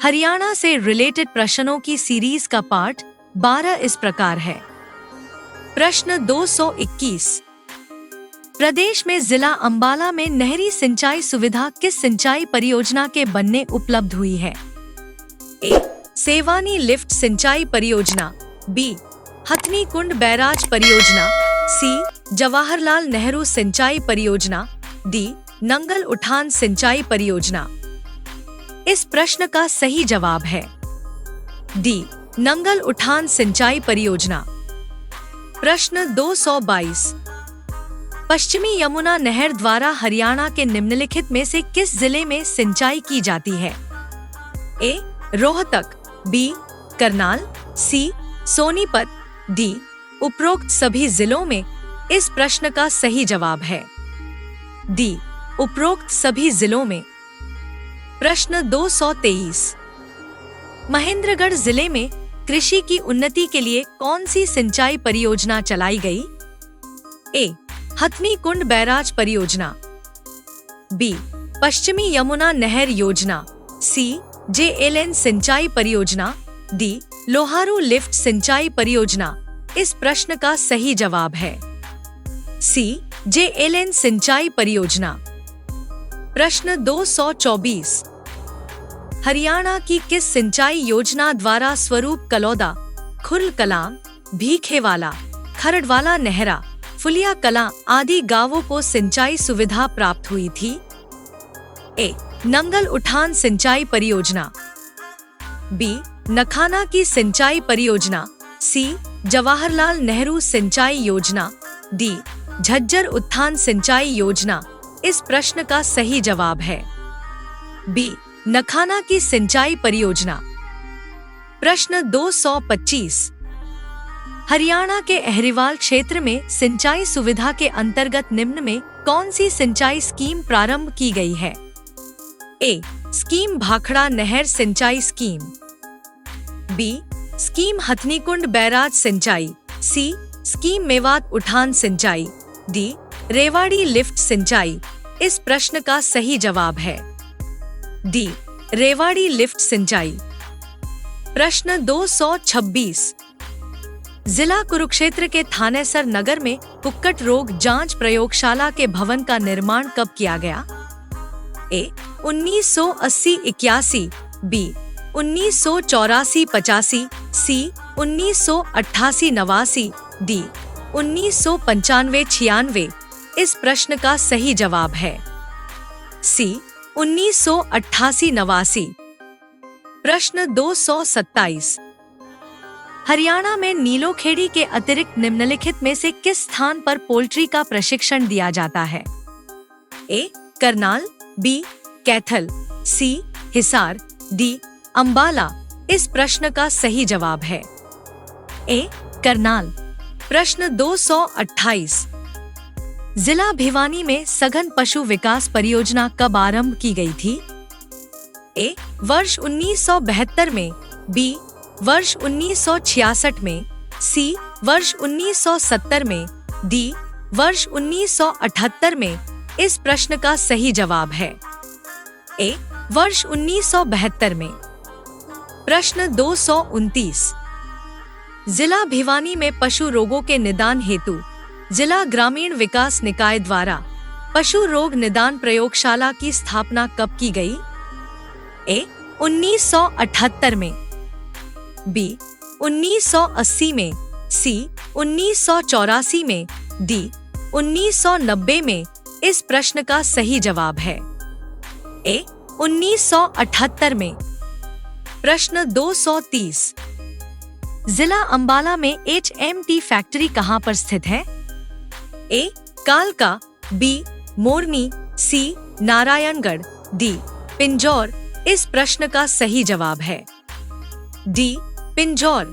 हरियाणा से रिलेटेड प्रश्नों की सीरीज का पार्ट 12 इस प्रकार है। प्रश्न 221। प्रदेश में जिला अंबाला में नहरी सिंचाई सुविधा किस सिंचाई परियोजना के बनने उपलब्ध हुई है? ए. सेवानी लिफ्ट सिंचाई परियोजना, बी. हथनी कुंड बैराज परियोजना, सी. जवाहरलाल नेहरू सिंचाई परियोजना, डी. नंगल उठान सिंचाई परियोजना। इस प्रश्न का सही जवाब है डी. नंगल उठान सिंचाई परियोजना। प्रश्न 222। पश्चिमी यमुना नहर द्वारा हरियाणा के निम्नलिखित में से किस जिले में सिंचाई की जाती है? ए. रोहतक, बी. करनाल, सी. सोनीपत, डी. उपरोक्त सभी जिलों में। इस प्रश्न का सही जवाब है डी. उपरोक्त सभी जिलों में। प्रश्न 223। महेंद्रगढ़ जिले में कृषि की उन्नति के लिए कौन सी सिंचाई परियोजना चलाई गई? ए. हथनी कुंड बैराज परियोजना, बी. पश्चिमी यमुना नहर योजना, सी. JLN सिंचाई परियोजना, डी. लोहारू लिफ्ट सिंचाई परियोजना। इस प्रश्न का सही जवाब है सी. JLN सिंचाई परियोजना। प्रश्न 224। हरियाणा की किस सिंचाई योजना द्वारा स्वरूप कलौदा, खुर्ल कलां, भीखेवाला, खरड़वाला नेहरा, फुलिया कलां आदि गांवों को सिंचाई सुविधा प्राप्त हुई थी? ए. नंगल उठान सिंचाई परियोजना, बी. नखाना की सिंचाई परियोजना, सी. जवाहरलाल नेहरू सिंचाई योजना, डी. झज्जर उत्थान सिंचाई योजना। इस प्रश्न का सही जवाब है बी. नखाना की सिंचाई परियोजना। प्रश्न 225। हरियाणा के अहरिवाल क्षेत्र में सिंचाई सुविधा के अंतर्गत निम्न में कौन सी सिंचाई स्कीम प्रारंभ की गई है? ए. स्कीम भाखड़ा नहर सिंचाई scheme, B. Scheme Hathnikund barrage सिंचाई, सी. स्कीम मेवात उठान सिंचाई, डी. रेवाड़ी लिफ्ट सिंचाई। इस प्रश्न का सही जवाब है डी. रेवाड़ी लिफ्ट सिंचाई। प्रश्न 226। जिला कुरुक्षेत्र के थानेसर नगर में कुक्कट रोग जांच प्रयोगशाला के भवन का निर्माण कब किया गया? ए. 1980-81, बी. 1984-85, सी. 1988-89, डी. 1995-96। इस प्रश्न का सही जवाब है सी. 1988-89। प्रश्न 227। हरियाणा में नीलोखेड़ी के अतिरिक्त निम्नलिखित में से किस स्थान पर पोल्ट्री का प्रशिक्षण दिया जाता है? ए. करनाल, बी. कैथल, सी. हिसार, डी. अंबाला। इस प्रश्न का सही जवाब है ए. करनाल। प्रश्न 228। जिला भिवानी में सघन पशु विकास परियोजना कब आरंभ की गई थी? ए. वर्ष 1972 में, बी. वर्ष 1966 में, सी. वर्ष 1970 में, डी. वर्ष 1978 में। इस प्रश्न का सही जवाब है ए. वर्ष 1972 में। प्रश्न 229। जिला भिवानी में पशु रोगों के निदान हेतु जिला ग्रामीण विकास निकाय द्वारा पशु रोग निदान प्रयोगशाला की स्थापना कब की गई? ए. 1978 में, बी. 1980 में, सी. 1984 में, डी. 1990 में। इस प्रश्न का सही जवाब है ए. 1978 में। प्रश्न 230। जिला अंबाला में HMT फैक्ट्री कहां पर स्थित है? ए. कालका, बी. मोरनी, सी. नारायणगढ़, डी. पिंजौर। इस प्रश्न का सही जवाब है डी. पिंजौर।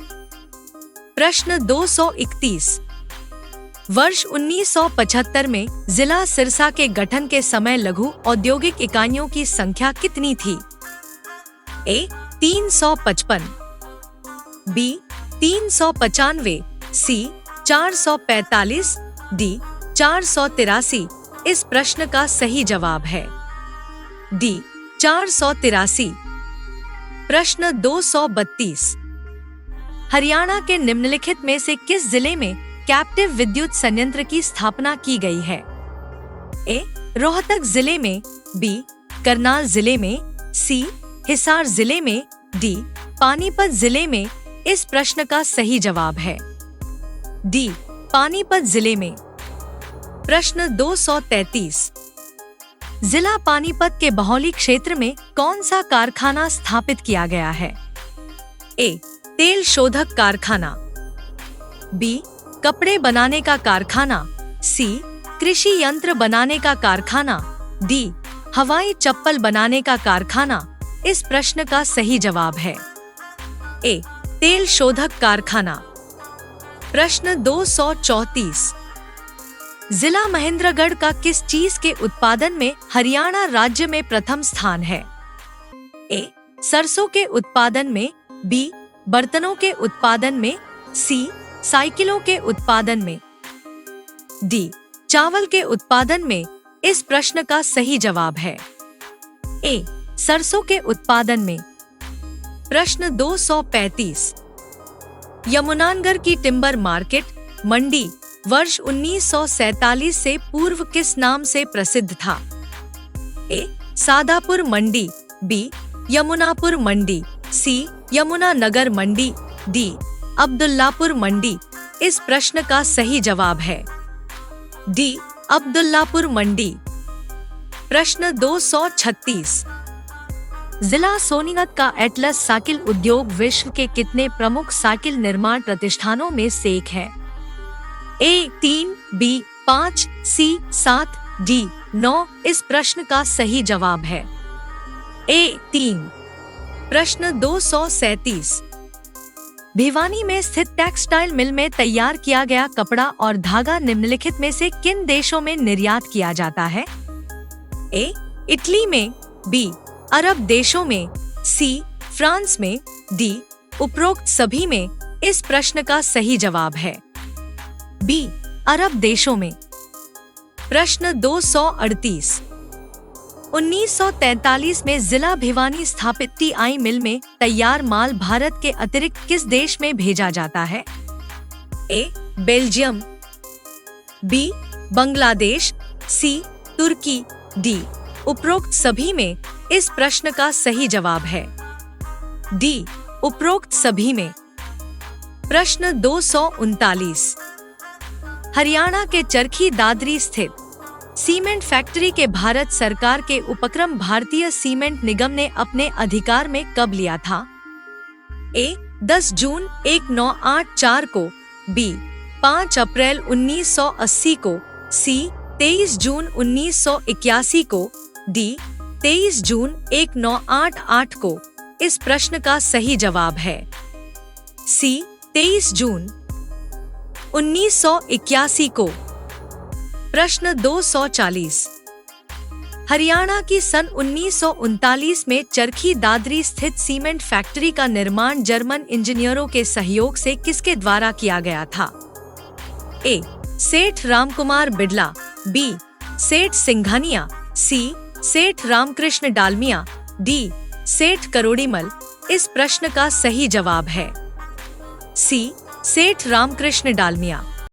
प्रश्न 231। वर्ष 1975 में जिला सिरसा के गठन के समय लघु औद्योगिक इकाइयों की संख्या कितनी थी? ए. 355, बी. 395, सी. 445, डी. 483। इस प्रश्न का सही जवाब है डी. 483। प्रश्न 232। हरियाणा के निम्नलिखित में से किस जिले में कैप्टिव विद्युत संयंत्र की स्थापना की गई है? ए. रोहतक जिले में, बी. करनाल जिले में, सी. हिसार जिले में, डी. पानीपत जिले में। इस प्रश्न का सही जवाब है डी. पानीपत जिले में। प्रश्न 233। जिला पानीपत के बहौली क्षेत्र में कौन सा कारखाना स्थापित किया गया है? ए. तेल शोधक कारखाना, बी. कपड़े बनाने का कारखाना, सी. कृषि यंत्र बनाने का कारखाना, डी. हवाई चप्पल बनाने का कारखाना। इस प्रश्न का सही जवाब है ए. तेल शोधक कारखाना। प्रश्न 234। जिला महेंद्रगढ़ का किस चीज के उत्पादन में हरियाणा राज्य में प्रथम स्थान है? ए. सरसों के उत्पादन में, बी. बर्तनों के उत्पादन में, सी. साइकिलों के उत्पादन में, डी. चावल के उत्पादन में। इस प्रश्न का सही जवाब है ए. सरसों के उत्पादन में। प्रश्न 235। यमुनानगर की टिम्बर मार्केट मंडी वर्ष 1947 से पूर्व किस नाम से प्रसिद्ध था? ए. सादापुर मंडी, बी. यमुनापुर मंडी, सी. यमुनानगर मंडी, डी. अब्दुल्लापुर मंडी। इस प्रश्न का सही जवाब है डी. अब्दुल्लापुर मंडी। प्रश्न 236। जिला सोनीपत का एटलस साइकिल उद्योग विश्व के कितने प्रमुख साइकिल निर्माण प्रतिष्ठानों में से एक है? ए. 3, बी. 5, सी. 7, डी. 9। इस प्रश्न का सही जवाब है ए. 3। प्रश्न 237। भिवानी में स्थित टेक्सटाइल मिल में तैयार किया गया कपड़ा और धागा निम्नलिखित में से किन देशों में निर्यात किया जाता है? ए. इटली में, बी. अरब देशों में, सी. फ्रांस में, डी. उपरोक्त सभी में। इस प्रश्न का सही जवाब है बी. अरब देशों में। प्रश्न 238। 1943 में जिला भिवानी स्थापित टीआई मिल में तैयार माल भारत के अतिरिक्त किस देश में भेजा जाता है? A. Belgium, B. Bangladesh, C. तुर्की, डी. उपरोक्त सभी में। इस प्रश्न का सही जवाब है डी. उपरोक्त सभी में। प्रश्न 239। हरियाणा के चरखी दादरी स्थित सीमेंट फैक्ट्री के भारत सरकार के उपक्रम भारतीय सीमेंट निगम ने अपने अधिकार में कब लिया था? ए. 10 जून 1984 को, बी. 5 अप्रैल 1980 को, सी. 23 जून 1981 को, डी. 23 जून 1988 को। इस प्रश्न का सही जवाब है सी. 23 जून 1981 को। प्रश्न 240। हरियाणा की सन 1939 में चरखी दादरी स्थित सीमेंट फैक्ट्री का निर्माण जर्मन इंजीनियरों के सहयोग से किसके द्वारा किया गया था? ए. सेठ रामकुमार बिड़ला, बी. सेठ सिंघानिया, सी. सेठ रामकृष्ण डालमिया, डी. सेठ करोड़ीमल। इस प्रश्न का सही जवाब है सी. सेठ रामकृष्ण डालमिया।